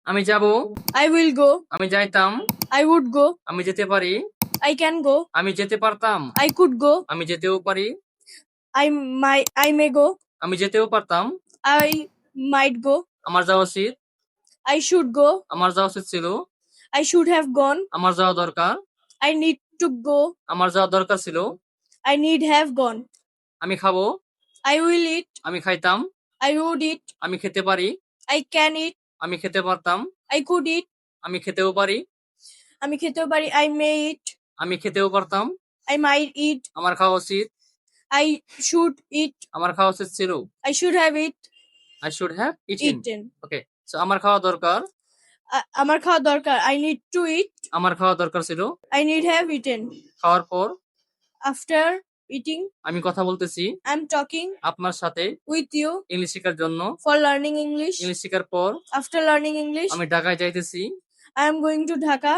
আমি যাব, I will go. আমি যাইতাম, I would go. আমি যেতে পারি, I can go. আমি যেতে পারতাম, I could go. আমি যেতেও পারি, I may go. আমি যেতেও পারতাম, I might go. আমার যাওয়া উচিত, I should go. আমার যাওয়া উচিত ছিল, I should have gone. আমার যাওয়া দরকার, I need to go. আমার যাওয়া দরকার ছিল, I need have gone. আমি খাবো, I will eat. আমি খাইতাম, I would eat. আমি খেতে পারি, I can eat. আমি খেতে পারতাম, I could eat. আমি খেতেও পারি, আমি খেতেও পারি. I may eat. আমি খেতেও পারতাম, I might eat. আমার খাওয়া উচিত, I should eat. আমার খাওয়া উচিত ছিল, I should have I should have eaten. eaten. Okay, so আমার খাওয়া দরকার, আমার খাওয়া দরকার. I need to eat. আমার খাওয়া দরকার ছিল, I need have eaten. খাওয়ার পর After eating, আমি কথা বলতেছি I'm talking আপনার সাথে with you ইংলিশ শেখার জন্য। for learning English. ইংলিশ শেখার পর After learning English, আমি ঢাকায় যাইতেছি। I am going to Dhaka.